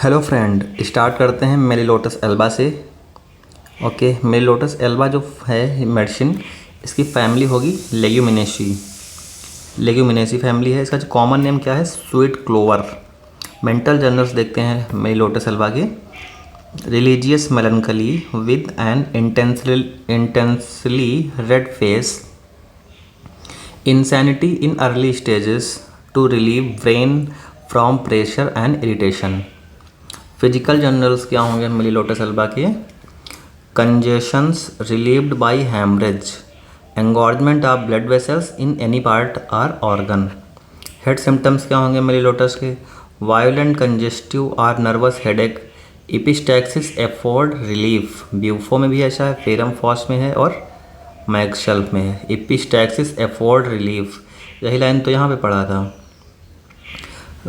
Hello friend, start करते हैं Melilotus Elba से। ओके, मेलिलोटस एल्बा जो है मेडिसिन, इसकी फैमिली होगी लेग्यूमिनेसी। लेग्यूमिनेसी फैमिली है। इसका जो कॉमन नेम क्या है? Sweet clover. मेंटल जर्नल्स देखते हैं मेलिलोटस एल्बा के। Religious melancholy with an intensely red face, insanity in early stages to relieve brain from pressure and irritation। Physical generals क्या होंगे मेलिलोटस एल्बा के? Congestions relieved by haemorrhage, engorgement of blood vessels in any part or organ. Head symptoms क्या होंगे Melilotus के? Violent congestive और nervous headache, epistaxis afford relief. Bufo में भी ऐसा है, फेरम फॉस में है और मैक्शल्फ में है। इपिस्टैक्सिस एफोर्ड रिलीफ, यही लाइन तो यहाँ पे पढ़ा था।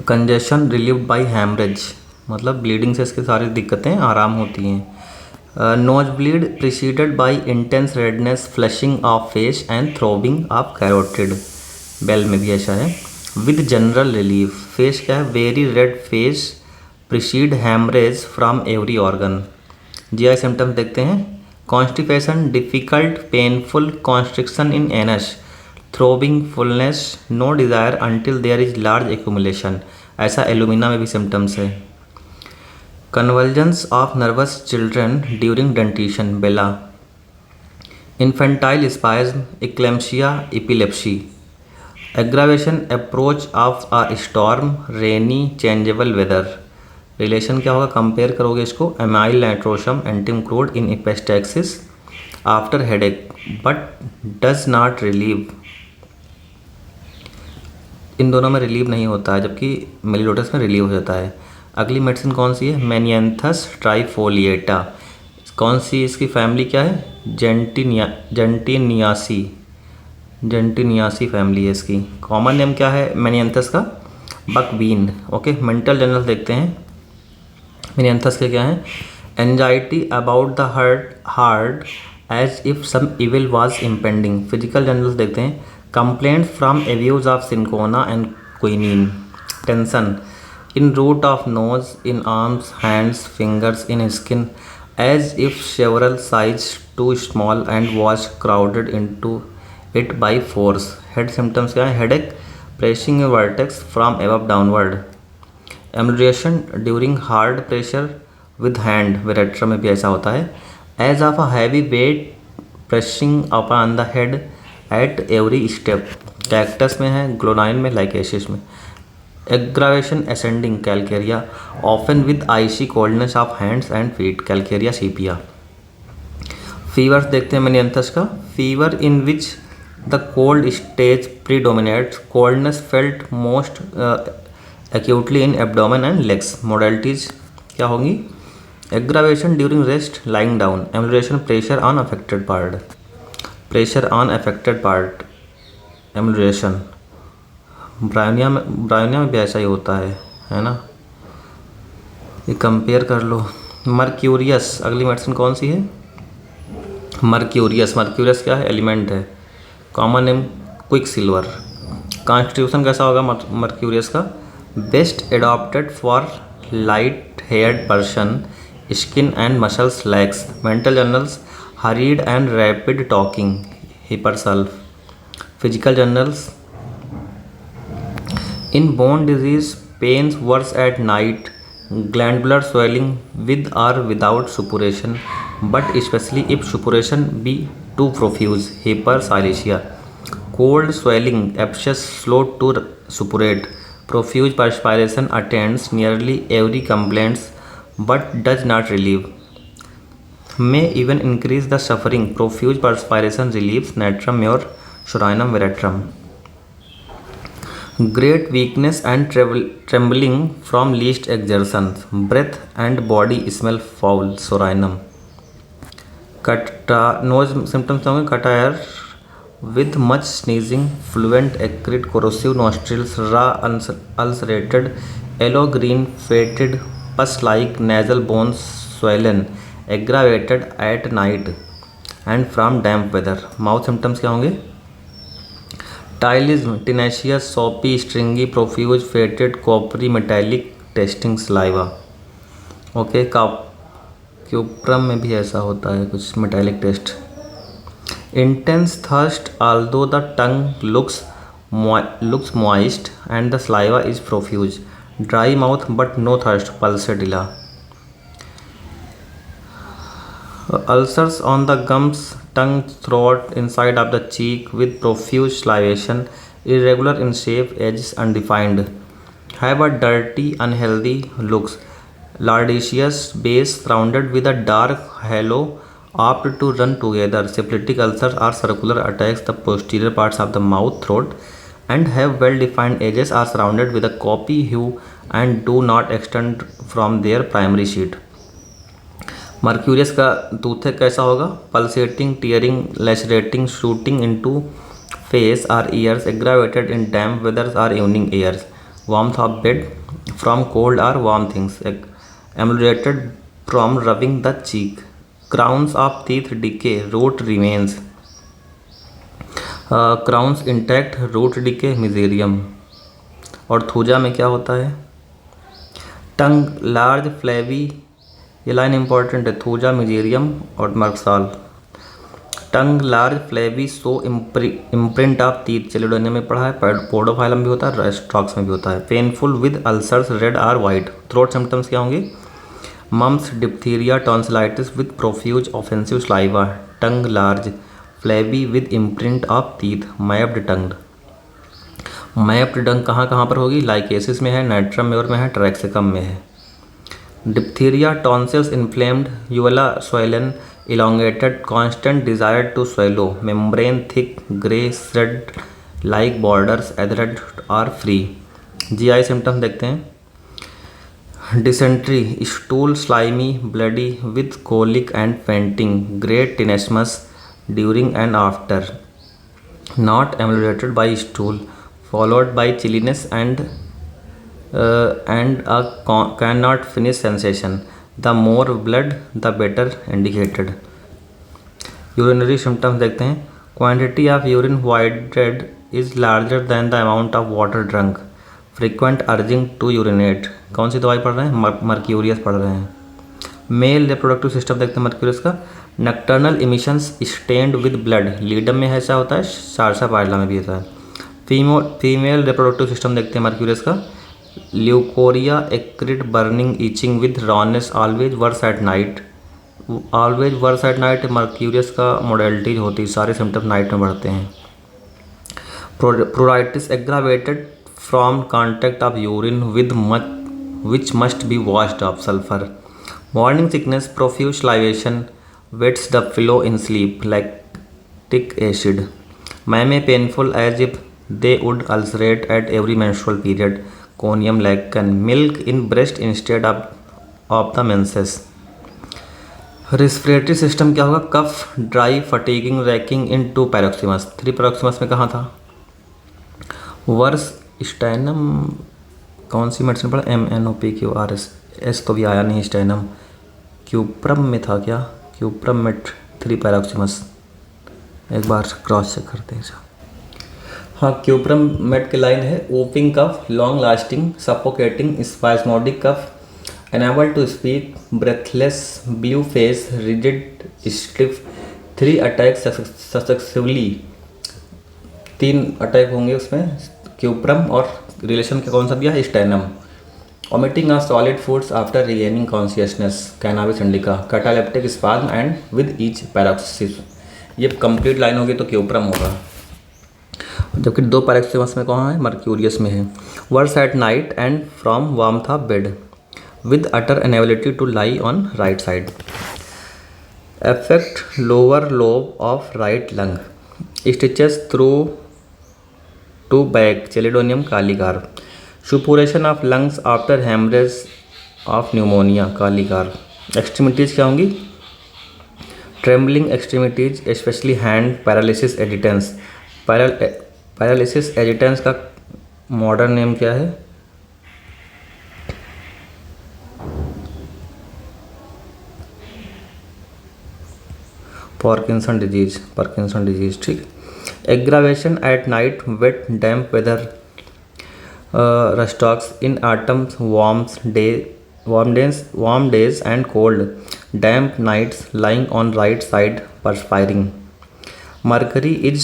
कंजेशन रिलीव्ड बाय हैमरेज मतलब ब्लीडिंग से इसकी सारी दिक्कतें आराम होती हैं। Nose bleed preceded by intense redness, flushing of face and throbbing of carotid. Bell में भी ऐसा है। विद जनरल रिलीफ, फेस क्या है? Very red face precede haemorrhage from every organ. GI symptoms देखते हैं। Constipation, difficult painful constriction in anus, throbbing, fullness, no desire until there is large accumulation. ऐसा alumina में भी सिम्टम्स है। Convulsions of nervous children during dentition, bella. Infantile spasm, eclampsia, epilepsy. Aggravation approach of a storm, rainy, changeable weather. Relation क्या होगा? Compare करोगे इसको amyl nitrosum antim crud in epistaxis after headache but does not relieve. इन दोनों में relieve नहीं होता है, जबकि मेलिलोटस में रिलीव हो जाता है। अगली मेडिसिन कौन सी है? मैनियंथस ट्राइफोलिएटा। कौन सी इसकी फैमिली क्या है? जेंटिनियासी। जेंटिनियासी फैमिली है इसकी। कॉमन नेम क्या है मैनियंथस का? बकबीन। ओके, मेंटल जर्नल देखते हैं मैनियंथस के क्या हैं। Anxiety about the heart as if some evil was impending. Physical generals देखते हैं। Complaint from abuse of cinchona and quinine. Tension in root of nose, in arms, hands, fingers, in skin, as if several sizes too small and was crowded into it by force। Head symptoms क्या है? headache, pressing a vertex from above downward। Emulation during hard pressure with hand, uretra में भी ऐसा होता है। as of a heavy weight pressing upon the head at every step। cactus में है, ग्लोनाइन में, लाइकेसिस में। Aggravation ascending, calcarea, often with icy coldness of hands and feet, calcarea sepia. Fevers देखते हैं मैनियंथस का। Fever in which the cold stage predominates, coldness felt most acutely in abdomen and legs. Modalities क्या होंगी? Aggravation during rest, lying down. Amelioration, pressure on affected part, pressure on affected part, amelioration. Bryonia में भी ऐसा ही होता है ना। ये compare कर लो। मर्क्यूरियस, अगली मेडिसिन कौन सी है? मर्क्यूरियस। मर्क्यूरियस क्या है? एलिमेंट है। Common name quick silver. Constitution कैसा होगा मर्क्यूरियस का? Best adapted for light haired person, skin and muscles legs. Mental generals hurried and rapid talking, hepar sulph. Physical generals in bone disease, pains worse at night, glandular swelling with or without suppuration, but especially if suppuration be too profuse, hypersilesia। cold swelling, abscess slow to suppurate, profuse perspiration attends nearly every complaints but does not relieve, may even increase the suffering। profuse perspiration relieves natrum major, sorinum veratrum। great weakness and trembling from least exertion, breath and body smell foul, sorinum। nose symptoms होंगे कटायर with much sneezing, fluent acrid corrosive nostrils, raw ulcerated, yellow green fetid pus like nasal bones swollen, aggravated at night and from damp weather। mouth symptoms क्या होंगे? Ptyalism, tenacious, soapy, stringy, profuse, fetid, coppery, metallic, tasting saliva. Okay, cuprum में भी ऐसा होता है कुछ metallic taste. Intense thirst although the tongue looks moist and the saliva is profuse, dry mouth but no thirst, pulsatilla। Ulcers on the gums, tongue, throat, inside of the cheek with profuse salivation, irregular in shape, edges undefined, have a dirty, unhealthy looks, lardaceous base surrounded with a dark halo, apt to run together. Syphilitic ulcers are circular, attacks the posterior parts of the mouth, throat, and have well-defined edges, are surrounded with a copy hue, and do not extend from their primary sheet। Mercurius का toothache कैसा होगा? Pulsating, tearing, lacerating, shooting into face or ears, aggravated in damp weathers or evening airs, warmth of bed from cold or warm things, ameliorated from rubbing the cheek, crowns of teeth decay, root remains, crowns intact, root decay, mezereum. और thuja में क्या होता है? Tongue large flabby, ये line important है, thuja, mezereum और merc sol. Tongue large flabby so imprint of teeth, chelidonium में पढ़ा है, पोडोफाइलम भी होता है, रेस्ट्रॉक्स में भी होता है। Painful with ulcers, red or white. Throat symptoms क्या होंगे? Mumps, diphtheria, tonsillitis with profuse offensive saliva, tongue large flabby with imprint of teeth, mapped tongue. Mapped tongue कहाँ कहाँ पर होगी? लाइकेसिस में है, नाइट्रम मेयर में है, ट्रैक्सिकम में है। Diphtheria, tonsils inflamed, uvula swollen, elongated, constant desire to swallow, membrane thick, grey, thread like borders, adherent or free। GI symptoms देखते हैं। Dysentery, stool slimy, bloody with colic and fainting, great tenesmus during and after, not ameliorated by stool, followed by chilliness and a cannot finish sensation, the more blood the better indicated। Urinary symptoms देखते हैं। Quantity of urine voided is larger than the amount of water drunk, frequent urging to urinate। कौन सी दवाई पढ़ रहे हैं? Mercurius पढ़ रहे हैं। मेल रिप्रोडक्टिव सिस्टम देखते हैं मर्क्यूरियस का। Nocturnal emissions stained with blood, ledum में ऐसा होता है, सारसा पायला में भी होता है। फीमेल रिप्रोडक्टिव सिस्टम देखते हैं मर्क्यूरियस का। Leucorrhoea, acrid, burning, itching with rawness, always worse at night. Always worse at night mercurius का मोडेलिटी होती है, सारे सिम्टम्स नाइट में बढ़ते हैं। Pruritus, aggravated from contact of urine with which must be washed off, sulphur. Morning sickness, profuse salivation, wets the pillow in sleep, lactic acid. Mammae painful as if they would ulcerate at every menstrual period, conium lac can. Milk in breast instead of the menses. Respiratory system क्या होगा? कफ, dry, फटीगिंग, ranking in to पैरोक्सिमस। 3 पैरोक्सिमस में कहाँ था? Verse स्टैनम, कौन सी medicine पढ़ा? MNOPQRS, S तो भी आया नहीं। स्टैनम क्यूप्रम में था क्या? क्यूप्रम मेट 3 पैरोक्सिमस, एक बार क्रॉस चेक करते हैं। हाँ, क्यूप्रम मेट की लाइन है। Whooping cough, long lasting, suffocating, spasmodic cough, unable to speak, breathless, blue face, rigid, stiff, 3 attack successively. 3 attack होंगे उसमें क्यूप्रम, और रिलेशन का कौन सा दिया? Stannum. Vomiting of solid foods after regaining consciousness, cannabis indica, cataleptic spasm and with each paroxysm. ये complete line होगी तो क्यूप्रम होगा। जबकि 2 पैरोक्सिमस में कहाँ है? मर्क्यूरियस में है। Worse at night and from warmth of bed with utter inability to lie on right side. Affect lower lobe of right lung, stitches through to back, chelidonium kali carb. Suppuration of lungs after haemorrhage of pneumonia, kali carb. Extremities क्या होंगी? Trembling extremities, specially hand, paralysis agitans. Paralysis agitans का modern name क्या है? Parkinson disease. ठीक। Aggravation at night, wet, damp weather, rhus tox in autumns, warms day warm days and cold, damp nights, lying on right side, perspiring. Mercury is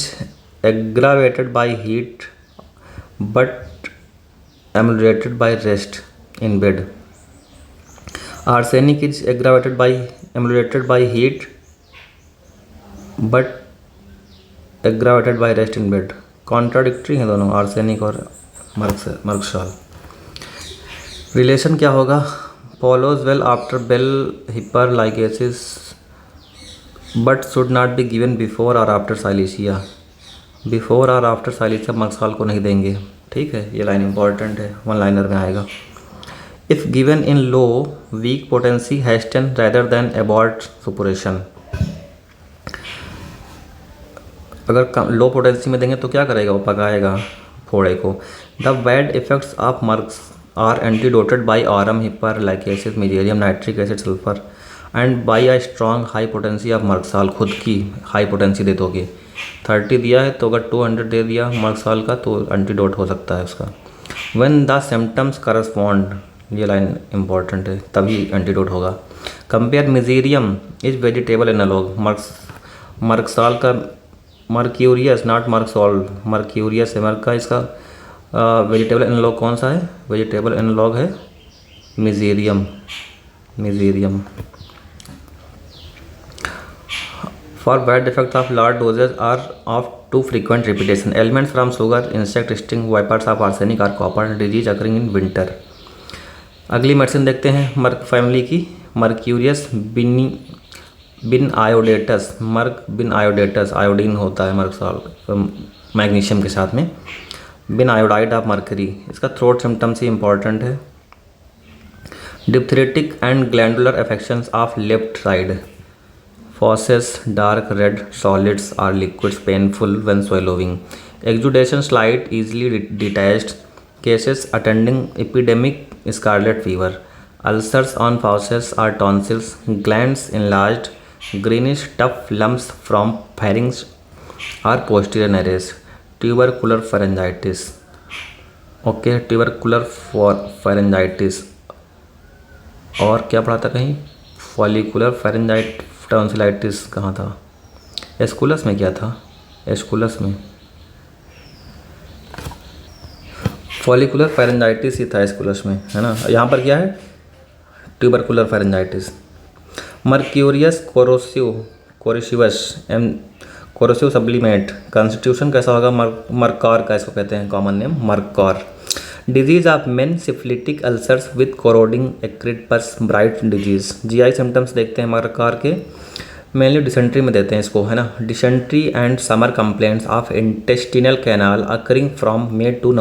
aggravated by heat but ameliorated by rest in bed. Arsenic is ameliorated by heat but aggravated by rest in bed. Contradictory हैं दोनों, arsenic और मर्कशाल. Relation क्या होगा? follows well after bell hyperligasis but should not be given before or after silesia. Before और after Silicea Merc sol को नहीं देंगे. ठीक है, ये लाइन इंपॉर्टेंट है, वन लाइनर में आएगा. If given in low weak potency hasten rather than abort suppuration. अगर लो पोटेंसी में देंगे तो क्या करेगा? वो पकाएगा फोड़े को. The bad effects of mercs are antidoted by aurum hepar lachesis mezereum nitric acid sulphur and by a strong high potency of merc sol. खुद की हाई पोटेंसी दे दोगे. 30 दिया है तो अगर 200 दे दिया मर्कशाल का तो एंटीडोट हो सकता है उसका. व्हेन द सिम्टम्स करस्पॉन्ड, ये लाइन इंपॉर्टेंट है, तभी एंटीडोट होगा. Compare mezereum is vegetable analogue. Merc sol का मर्क्यूरियस नॉट मर्कसॉल, मर्क्यूरियस है मर्क का. इसका वेजिटेबल एनालॉग कौन सा है? वेजिटेबल एनालॉग है मिजेरियम. For bad effects of large doses are of too frequent repetition. Elements from sugar, insect sting, vipers of arsenic or copper. Disease occurring in winter. अगली medicine देखते हैं merc family की. Mercurius bin iodatus. Merc bin iodatus, iodine होता है merc sol magnesium के साथ में. Bin iodide of mercury. इसका थ्रोट सिम्टम्स ही इंपॉर्टेंट है. Diphtheritic and glandular affections of left side. Fauces, dark red solids or liquids painful when swallowing. Exudation slight, easily detached. Cases attending epidemic scarlet fever. Ulcers on fauces or tonsils. Glands enlarged. Greenish tough lumps from pharynx or posterior nares. Tubercular pharyngitis. Okay, tubercular pharyngitis. और क्या पढ़ा था कहीं? Follicular फेरेंजाइट tonsillitis कहाँ था? Aesculus में क्या था? एस्कुलस में फॉलिकुलर फेरेंजाइटिस ही था, एस्कुलस में है ना. यहाँ पर क्या है? Tubercular pharyngitis. Mercurius corrosive sublimate. Constitution कैसा होगा? मर्कार का इसको कहते हैं, common name merc cor. Disease of men syphilitic ulcers with corroding acrid pus Bright disease. GI symptoms देखते हैं मर्कार के. मेनली डिसेंट्री में देते हैं इसको, है ना. Dysentery and summer complaints of intestinal canal occurring from May to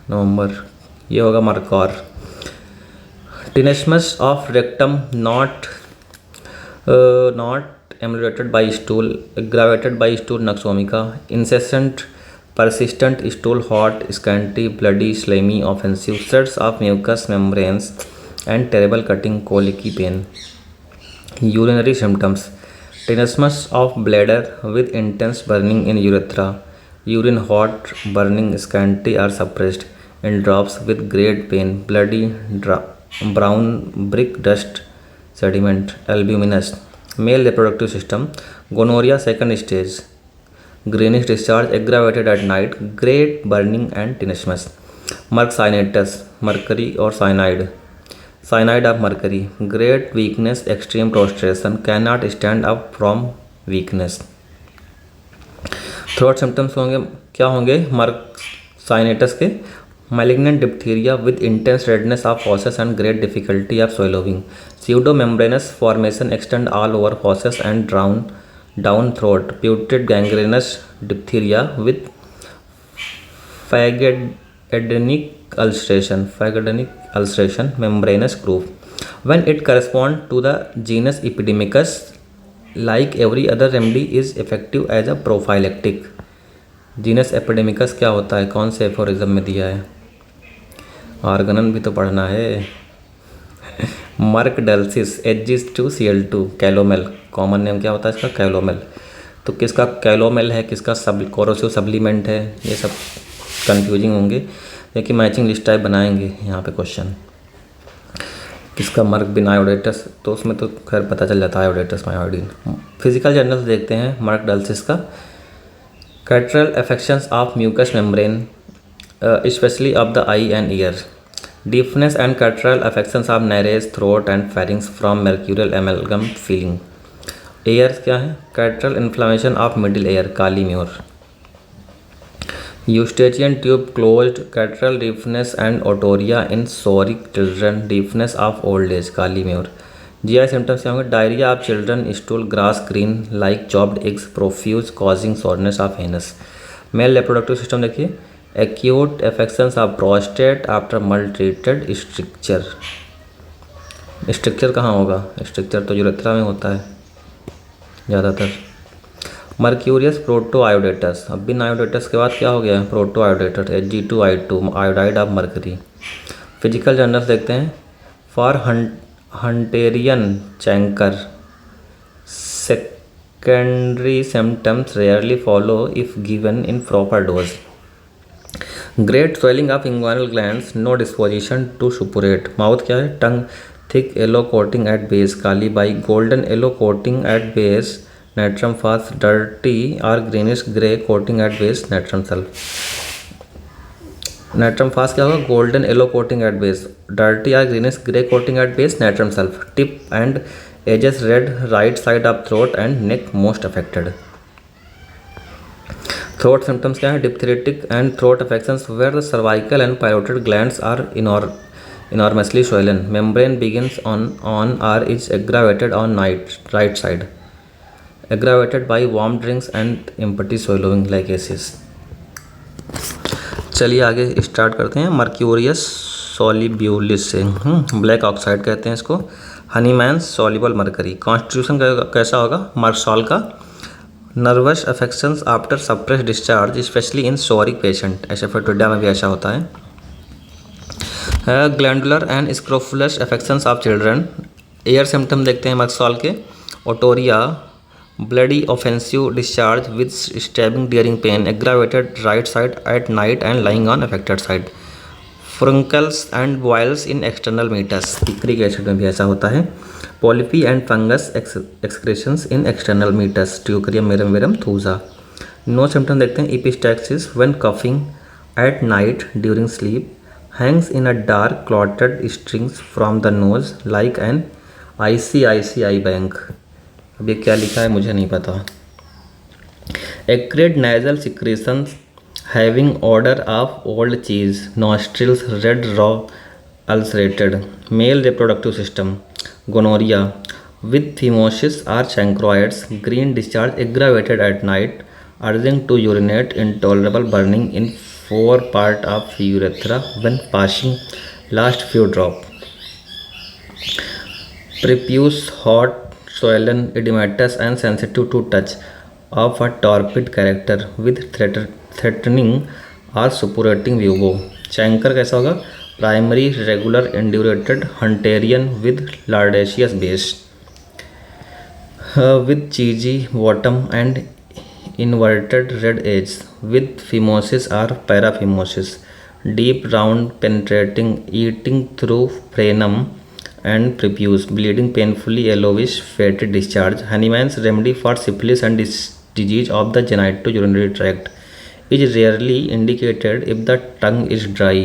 November. ये होगा merc cor. Tenesmus of rectum not ameliorated by stool, aggravated by stool noxomica. Incessant persistent stool, hot, scanty, bloody, slimy, offensive, sets of mucous membranes and terrible cutting, colicky pain. Urinary symptoms. Tenesmus of bladder with intense burning in urethra. Urine hot, burning, scanty or suppressed in drops with great pain. Bloody, brown brick dust, sediment, albuminous. Male reproductive system. Gonorrhea second stage. Greenish discharge aggravated at night. Great burning and tenesmus. Mercinitis. Mercury or cyanide. Cyanide of mercury. Great weakness, extreme prostration. Cannot stand up from weakness. Throat symptoms होंगे, क्या होंगे मर्क्साइनेटस के? malignant diphtheria with intense redness of fauces and great difficulty of swallowing. Pseudomembranous formation extend all over fauces and down throat. Putrid gangrenous diphtheria with phagedenic ulceration, membranous groove. When it corresponds to the genus Epidemicus, like every other remedy, is effective as a prophylactic. Genus epidemicus क्या होता है? कौन से aphorism में दिया है? आर्गनन भी तो पढ़ना है. मर्कडल्सिस Hg2Cl2 कैलोमेल. कॉमन नेम क्या होता है इसका? कैलोमेल. तो किसका कैलोमेल है, किसका कोरोसिव सब्लीमेंट है? ये सब कंफ्यूजिंग होंगे क्योंकि मैचिंग लिस्ट टाइप बनाएंगे यहाँ पे क्वेश्चन। किसका मर्क बिन आयोडेटस, तो उसमें तो खैर पता चल जाता है आयोडेटस में आयोडीन। फिजिकल जर्नल्स देखते हैं मर्क डल्सिस का। Catarrhal affections of mucous membrane specially of the eye and ear, deafness and catarrhal affections of nares, throat and pharynx from mercurial amalgam filling। ears क्या है? catarrhal inflammation of middle ear, Kali more. eustachian tube closed, catarrhal deafness and otorrhea in psoriatic children, deafness of old age, Kali more. GI symptoms क्या होंगे? diarrhea of children, stool grass green like chopped eggs, profuse causing soreness of anus। male reproductive system देखिए, acute affections of prostate after maltreated stricture। Structure कहाँ होगा? Structure तो urethra में होता है ज़्यादातर। मर्क्यूरियस प्रोटोआयोडेटस, अब बिन आयोडेटस के बाद क्या हो गया? Protoiodatus, Ag2I2 iodide of mercury. Physical generals देखते हैं। For Hunterian chancre, secondary symptoms rarely follow if given in proper dose. Great swelling of inguinal glands, no disposition to suppurate. Mouth क्या है? Tongue thick yellow coating at base, kali bi. Golden yellow coating at base, natrum phos. Dirty और greenish grey coating at base, natrum sulph. Natrum phos क्या होगा? Golden yellow coating at base, dirty और greenish grey coating at base, natrum sulph. Tip and edges red, right side of throat and neck most affected. Throat symptoms क्या है? Diphtheritic and throat affections where the cervical and parotid glands are enormously swollen, membrane begins on or is aggravated on right side, aggravated by warm drinks and empty swallowing like acids। चलिए आगे start करते हैं mercurius सोलिब्यूलिस से। Black oxide कहते हैं इसको। हनीमैन्स soluble mercury. Constitution कैसा होगा मार्सॉल का? Nervous affections after suppress discharge specially in psoric patient, asafoetida में भी ऐसा होता है। Glandular and scrofulous affections of children. Ear symptom देखते हैं मर्सॉल के। Otorrhoea, bloody offensive discharge with stabbing tearing pain, aggravated right side at night and lying on affected side. Furuncles and boils in external meatus, picric acid में भी ऐसा होता है। Polypi and fungus excrescences in external meatus, ट्यूकरियम मेरम thuja. Nose symptom देखते हैं। Epistaxis when coughing at night during sleep, hangs in a dark clotted strings from the nose like an ICICI bank। अब ये क्या लिखा है मुझे नहीं पता। acrid nasal secretions having odor of old cheese, nostrils red raw ulcerated। male reproductive system, gonorrhea with phimosis or chancroids, green discharge aggravated at night, urging to urinate, intolerable burning in 4 part of urethra when passing last few drop। Prepuce hot, swollen, edematous and sensitive to touch, of a torpid character with threatening or suppurating vugo। चैंकर कैसा होगा? Primary regular indurated hunterian with lardaceous base, with cheesy bottom and inverted red edge, with phimosis or paraphimosis, deep round penetrating, eating through frenum and prepuce, bleeding painfully, yellowish fatty discharge। Hahnemann's remedy for syphilis and disease of the genitourinary tract is rarely indicated if the tongue is dry,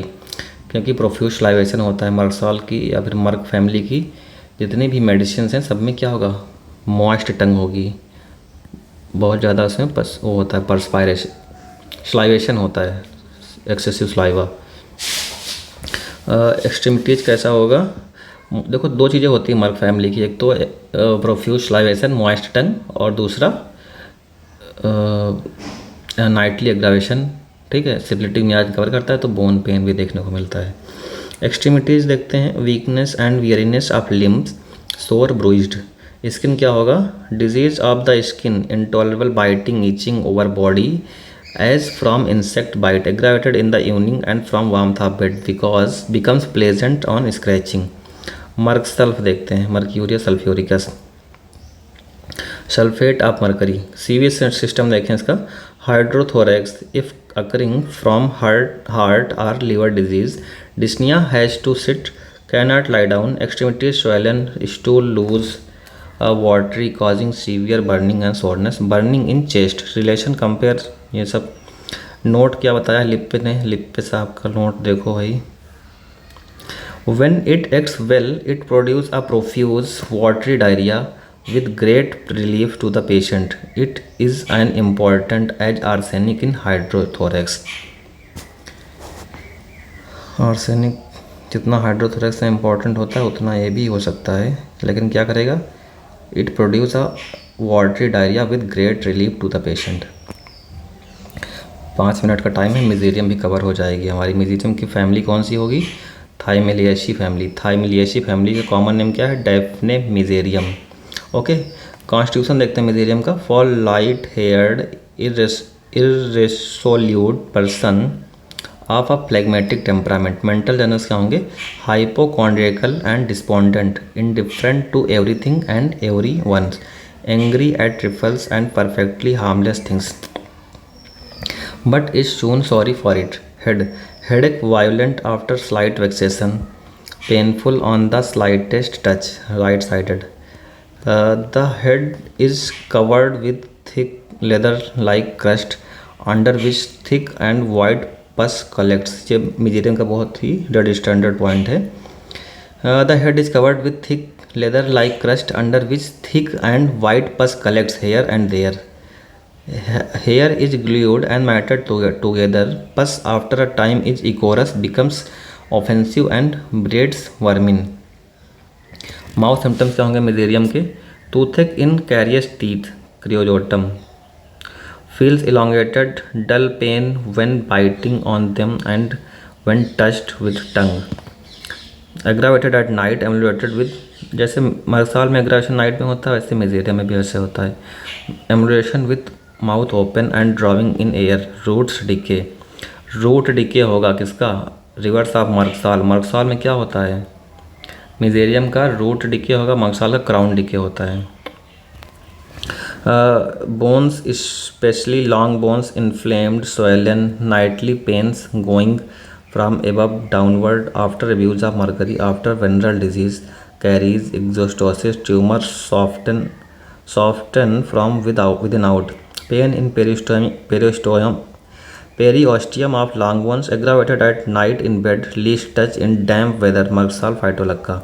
क्योंकि profuse लाइवेशन होता है। Merc sol की या फिर merc family की जितनी भी medicine हैं सब में क्या होगा? मॉइस्ट टंग होगी, बहुत ज़्यादा उसमें वो होता है परस्पायरेशन, स्लाइवेशन होता है, एक्सेसिव स्लाइवा। एक्सट्रीमिटीज कैसा होगा? देखो दो चीज़ें होती हैं मर्क फैमिली की, एक तो प्रोफ्यूज स्लाइवेशन मॉइस्ट टंग और दूसरा नाइटली एग्रावेशन। ठीक है, सिबिलिटी मियाज कवर करता है तो बोन पेन भी देखने को मिलता है। एक्सट्रीमिटीज़ देखते हैं। Weakness and weariness of limbs, sore bruised. Skin क्या होगा? Disease of the skin, intolerable biting itching over body as from insect bite, aggravated in the evening and from warmth of bed because becomes pleasant on scratching. Merc sulph देखते हैं। Mercurius sulphuricus. Sulphate of mercury. Sewage system देखें इसका। Hydrothorax, if occurring from heart or liver disease. Dyspnea has to sit, cannot lie down, extremities swollen, stool loose, watery, causing severe burning and soreness, burning in chest. Relation compare ये सब note क्या बताया lip पे ने, lip पे साहब का note देखो भाई. When it acts well, it produces a profuse watery diarrhea with great relief to the patient. It is an important as arsenic in hydrothorax. Arsenic जितना हाइड्रोथोरैक्स में इम्पॉर्टेंट होता है उतना ये भी हो सकता है, लेकिन क्या करेगा? It produce a watery diarrhoea with great relief to the patient. 5 minute का टाइम है, मिजेरियम भी कवर हो जाएगी हमारी. मिजेरियम की फैमिली कौन सी होगी? थाइमिलिएसी फैमिली. थाइमिलिएसी फैमिली का कॉमन नेम क्या है? डेफ्ने मिजेरियम. ओके, कॉन्स्टिट्यूशन देखते हैं मिजेरियम का. For light haired irresolute person of a phlegmatic temperament. Mental generals क्या होंगे? Hypochondriacal and despondent, indifferent to everything and every one, angry at trifles and perfectly harmless things, but is soon sorry for it. Headache violent after slight vexation, painful on the slightest touch, right-sided. The head is covered with thick leather-like crust, under which thick and white pus collects. ये मिजेरियम का बहुत ही dead standard point है. The head is covered with thick leather-like crust, under which thick and white pus collects here and there. Hair is glued and matted together. Pus after a time is ichorous, becomes offensive and breeds vermin. Mouth symptoms क्या होंगे mezereum के? Toothache in कैरियस teeth, क्रियोजोटम. Feels elongated, dull pain when biting on them and when touched with tongue. Aggravated at night, emulated with, जैसे मरसाल में aggravation night में होता है वैसे मिजेरियम में भी वैसे होता है. Emulation with mouth open and drawing in air. Roots decay. Root decay होगा किसका? Reverse of मर्कसाल. मर्कसाल में क्या होता है? मिजेरियम का रूट डिके होगा, मर्कसाल का क्राउन डिके होता है. Bones specially long bones inflamed, swollen, nightly pains going from above downward after abuse of mercury, after venereal disease, caries, exostosis, tumor soften from within out. Pain in periosteum of long bones, aggravated at night in bed, least touch in damp weather. Merc sol phytolacca.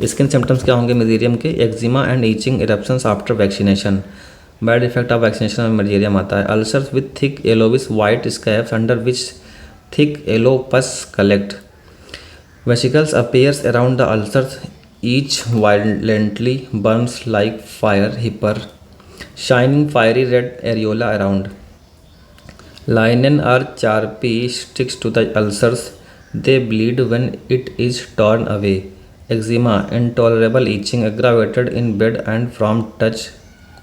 Skin symptoms क्या होंगे mezereum के? Eczema and itching, eruptions after vaccination. Bad effect of vaccination में mezereum आता है. Ulcers with thick yellowish white scabs under which thick yellow pus collect. Vesicles appears around the ulcers, each violently burns like fire. Hyper shining fiery red areola around. Linen or charpy sticks to the ulcers. They bleed when it is torn away. Eczema, intolerable itching, aggravated in bed and from touch,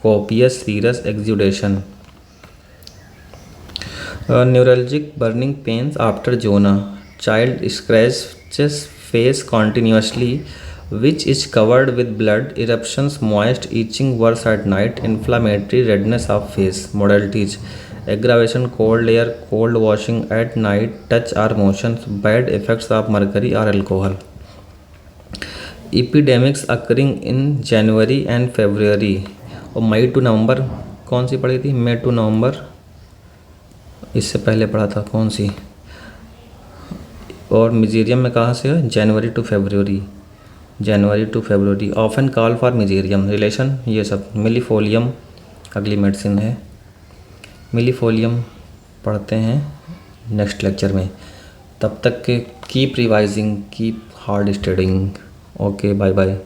copious serous exudation. Neuralgic burning pains after zona. Child scratches face continuously, which is covered with blood, eruptions, moist, itching worse at night, inflammatory redness of face. Modalities: aggravation, cold air, cold washing at night, touch or motions, bad effects of mercury or alcohol. Epidemics occurring in January and February. और मई to नवंबर कौन सी पढ़ी थी? मई to नवंबर. इससे पहले पढ़ा था कौन सी? और मिजेरियम में कहाँ से है? January to February. January to February. Often call for mezereum. Relation ये सब. मिलीफोलियम अगली मेडिसिन है. मिलीफोलियम पढ़ते हैं नेक्स्ट लेक्चर में. तब तक के keep revising, keep hard studying. Okay, bye bye.